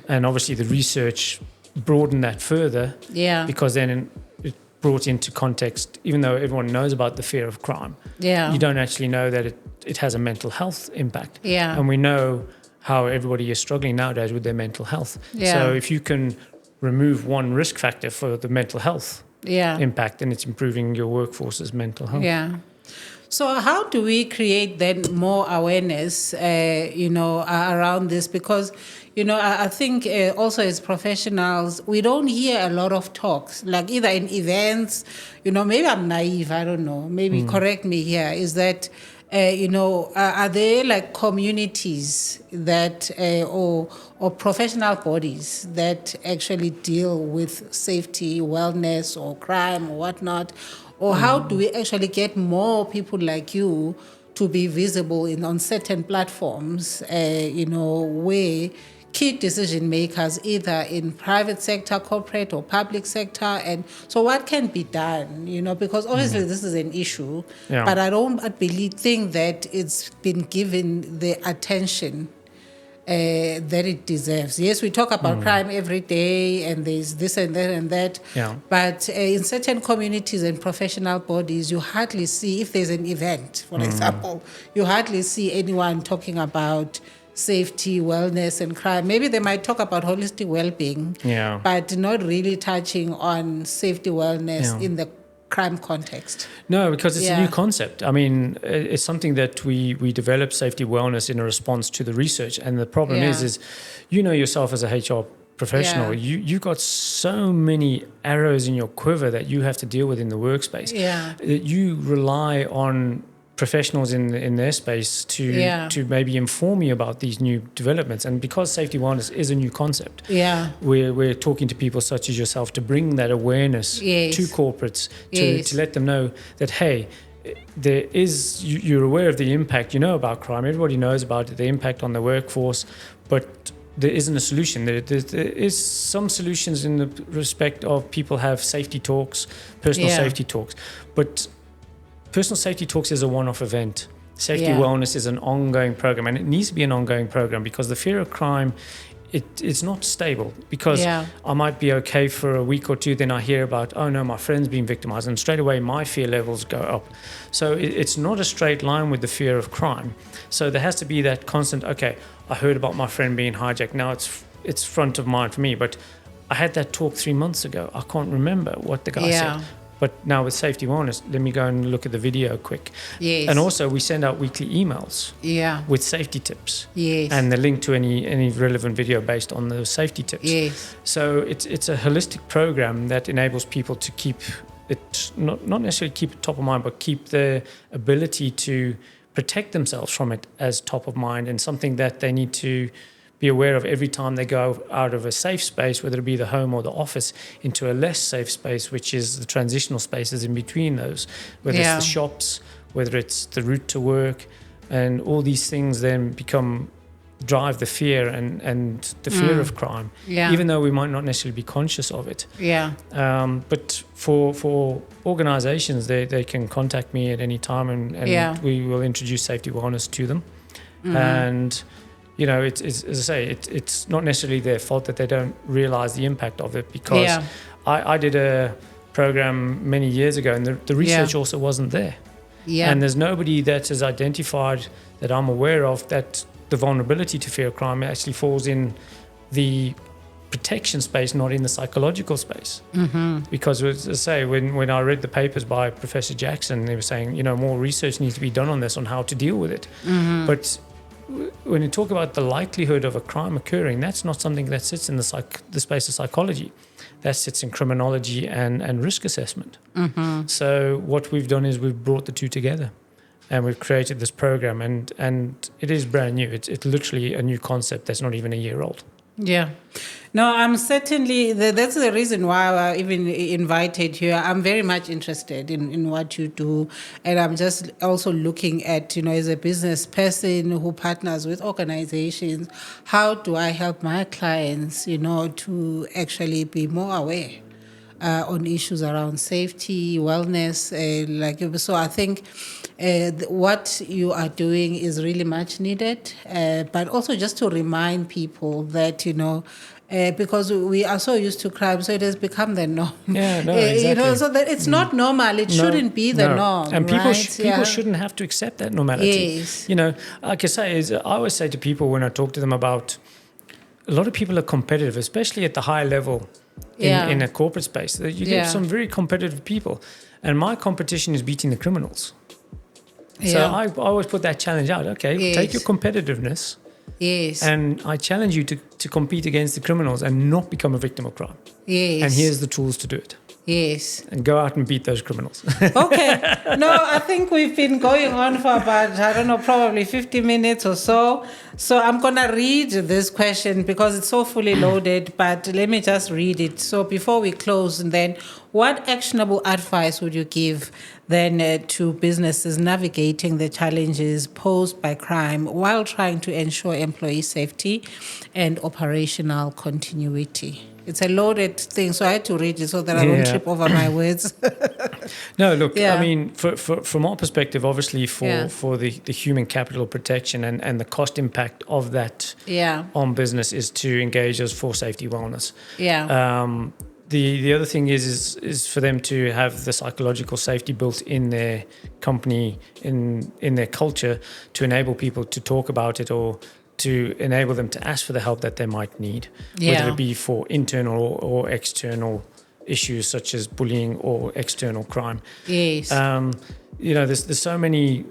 And obviously the research broadened that further because then it brought into context, even though everyone knows about the fear of crime, you don't actually know that it has a mental health impact. And we know how everybody is struggling nowadays with their mental health. So if you can remove one risk factor for the mental health impact, then it's improving your workforce's mental health. So how do we create then more awareness, around this? Because, I think also as professionals, we don't hear a lot of talks, like either in events, maybe I'm naive, I don't know, maybe correct me here, is that, are there like communities that, or professional bodies that actually deal with safety, wellness, or crime or whatnot? Or how do we actually get more people like you to be visible on certain platforms, where key decision makers, either in private sector, corporate or public sector, and so what can be done, because obviously this is an issue, but I don't think that it's been given the attention that it deserves. Yes, we talk about crime every day, and there's this and that and that. But in certain communities and professional bodies, you hardly see, if there's an event, for example, you hardly see anyone talking about safety, wellness, and crime. Maybe they might talk about holistic well-being, but not really touching on safety, wellness in the crime context. No, because it's a new concept. I mean, it's something that we develop safety wellness in a response to the research. And the problem is yourself as a HR professional, you got so many arrows in your quiver that you have to deal with in the workspace. You rely on professionals in their space to maybe inform you about these new developments. And because safety wellness is a new concept, we're talking to people such as yourself to bring that awareness to corporates, to let them know that, hey, there is, you're aware of the impact, about crime, everybody knows about it, the impact on the workforce, but there isn't a solution. There is some solutions in the respect of people have safety talks, personal safety talks, but personal safety talks is a one-off event. Safety wellness is an ongoing program, and it needs to be an ongoing program because the fear of crime, it's not stable. Because I might be okay for a week or two, then I hear about, oh no, my friend's been victimized, and straight away my fear levels go up. So it's not a straight line with the fear of crime. So there has to be that constant, okay, I heard about my friend being hijacked, now it's front of mind for me, but I had that talk 3 months ago. I can't remember what the guy said. But now with safety wellness, let me go and look at the video quick. And also we send out weekly emails with safety tips. And the link to any relevant video based on those safety tips. So it's a holistic program that enables people to keep it, not necessarily keep it top of mind, but keep the ability to protect themselves from it as top of mind, and something that they need to be aware of every time they go out of a safe space, whether it be the home or the office, into a less safe space, which is the transitional spaces in between those, whether it's the shops, whether it's the route to work, and all these things then become drive the fear and the fear of crime, even though we might not necessarily be conscious of it. Yeah. But for organizations, they can contact me at any time and we will introduce safety wellness to them. And, you know, it's as I say, it's not necessarily their fault that they don't realize the impact of it, because I did a program many years ago and the research also wasn't there. Yeah. And there's nobody that has identified, that I'm aware of, that the vulnerability to fear of crime actually falls in the protection space, not in the psychological space. Because, as I say, when I read the papers by Professor Jackson, they were saying, you know, more research needs to be done on this, on how to deal with it. But when you talk about the likelihood of a crime occurring, that's not something that sits in the space of psychology. That sits in criminology and risk assessment. So what we've done is we've brought the two together. And we've created this program, and it is brand new. It's literally a new concept that's not even a year old. Yeah. No, I'm certainly, that's the reason why I even invited you. I'm very much interested in what you do. And I'm just also looking at, you know, as a business person who partners with organizations, how do I help my clients, you know, to actually be more aware on issues around safety, wellness, so I think what you are doing is really much needed, but also just to remind people that, you know, because we are so used to crime, so it has become the norm. Yeah, no, exactly. You know, so that it's not normal. It shouldn't be the norm. And people, right? People shouldn't have to accept that normality. Yes. You know, like I say, I always say to people when I talk to them about, a lot of people are competitive, especially at the high level in a corporate space. You get some very competitive people. And my competition is beating the criminals. So I always put that challenge out. Okay, take your competitiveness. Yes. And I challenge you to compete against the criminals and not become a victim of crime. Yes. And here's the tools to do it. Yes. And go out and beat those criminals. Okay. No, I think we've been going on for about, I don't know, probably 50 minutes or so. So I'm going to read this question because it's so fully loaded, but let me just read it. So before we close, and then what actionable advice would you give then to businesses navigating the challenges posed by crime while trying to ensure employee safety and operational continuity? It's a loaded thing, so I had to read it so that I don't trip over my words. No, look, I mean, from our perspective, obviously for the human capital protection and the cost impact of that on business is to engage us for safety wellness. Yeah. The other thing is for them to have the psychological safety built in their company, in their culture, to enable people to talk about it or to enable them to ask for the help that they might need, whether it be for internal or external issues such as bullying or external crime. Yes. You know, there's so many.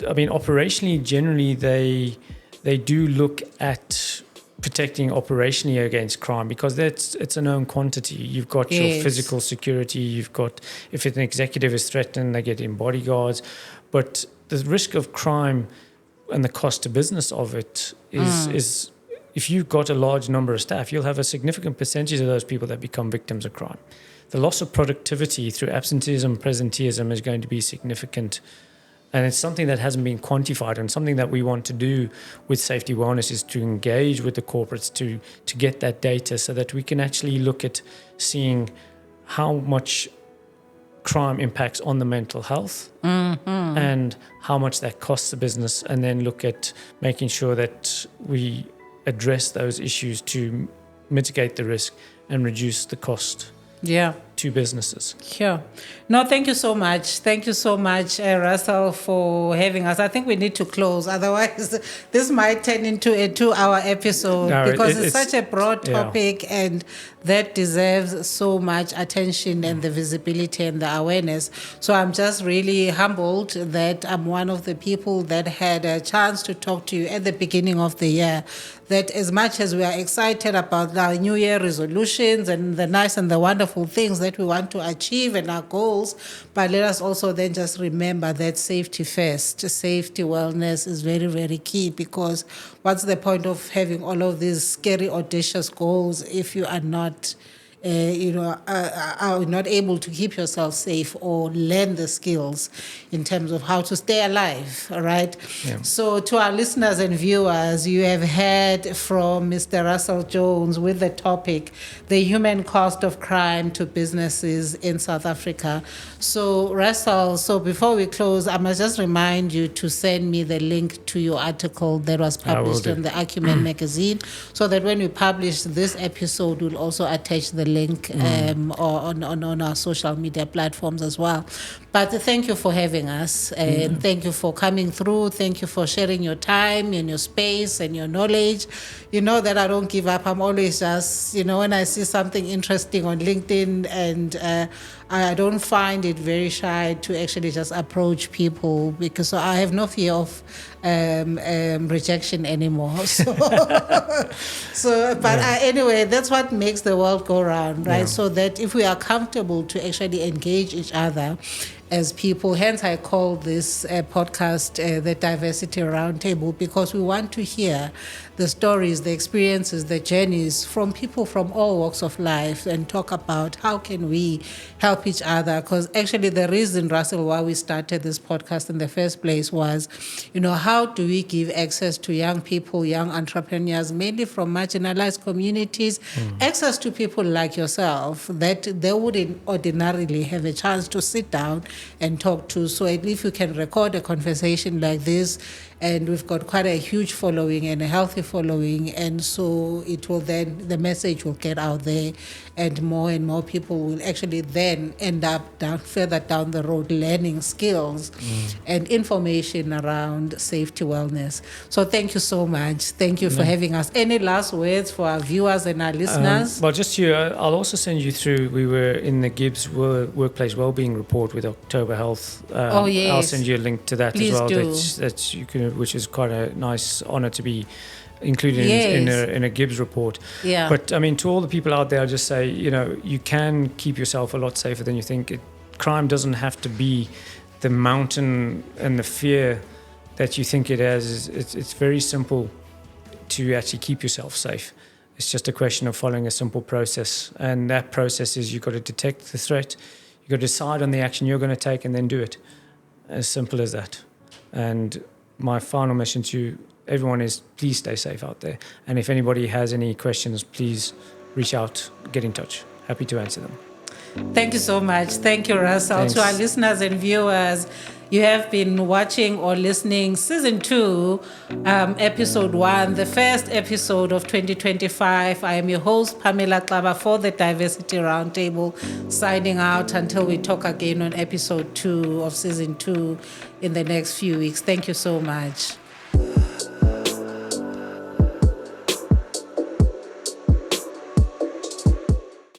I mean, operationally, generally they do look at protecting operationally against crime because it's a known quantity. You've got your physical security. You've got, if an executive is threatened, they get in bodyguards, but the risk of crime and the cost to business of it is if you've got a large number of staff, you'll have a significant percentage of those people that become victims of crime. The loss of productivity through absenteeism, presenteeism is going to be significant. And it's something that hasn't been quantified, and something that we want to do with safety wellness is to engage with the corporates to get that data so that we can actually look at seeing how much crime impacts on the mental health and how much that costs the business, and then look at making sure that we address those issues to mitigate the risk and reduce the cost to businesses. Sure. No, thank you so much. Thank you so much, Russel, for having us. I think we need to close. Otherwise, this might turn into a 2-hour episode because it's such a broad topic and that deserves so much attention and the visibility and the awareness. So I'm just really humbled that I'm one of the people that had a chance to talk to you at the beginning of the year. That as much as we are excited about our New Year resolutions and the nice and the wonderful things that we want to achieve and our goals, but let us also then just remember that safety first. Safety, wellness is very, very key, because what's the point of having all of these scary, audacious goals if you are not are not able to keep yourself safe or learn the skills in terms of how to stay alive, all right? Yeah. So to our listeners and viewers, you have heard from Mr. Russel Jones with the topic, the human cost of crime to businesses in South Africa. So Russel, so before we close, I must just remind you to send me the link to your article that was published in the Acumen Magazine, so that when we publish this episode, we'll also attach the link on our social media platforms as well. But thank you for having us, and thank you for coming through. Thank you for sharing your time and your space and your knowledge. You know that I don't give up. I'm always just, when I see something interesting on LinkedIn, and I don't find it very shy to actually just approach people, because I have no fear of rejection anymore. Anyway, that's what makes the world go round, right? Yeah. So that if we are comfortable to actually engage each other as people, hence I call this podcast the Diversity Roundtable, because we want to hear the stories, the experiences, the journeys from people from all walks of life, and talk about how can we help each other. Because actually the reason, Russel, why we started this podcast in the first place was, how do we give access to young people, young entrepreneurs, mainly from marginalized communities, access to people like yourself that they wouldn't ordinarily have a chance to sit down and talk to. So at least you can record a conversation like this, and we've got quite a huge following and a healthy following, and so it will then, the message will get out there, and more people will actually then end up further down the road learning skills and information around safety wellness. So thank you so much. Thank you for having us. Any last words for our viewers and our listeners? Well, just you, I'll also send you through, we were in the GIBS Workplace Wellbeing Report with October Health. Yes. I'll send you a link to that. Please as well. Do. That's you can, which is quite a nice honor to be included in a GIBS report. Yeah. But I mean, to all the people out there, I'll just say, you can keep yourself a lot safer than you think. Crime doesn't have to be the mountain and the fear that you think it is. It's very simple to actually keep yourself safe. It's just a question of following a simple process, and that process is you've got to detect the threat, you've got to decide on the action you're going to take, and then do it. As simple as that. And my final mission to everyone is please stay safe out there. And if anybody has any questions, please reach out, get in touch. Happy to answer them. Thank you so much. Thank you, Russel. Thanks. To our listeners and viewers, you have been watching or listening Season 2, Episode 1, the first episode of 2025. I am your host, Pamela Xaba, for the Diversity Roundtable, signing out until we talk again on Episode 2 of Season 2 in the next few weeks. Thank you so much.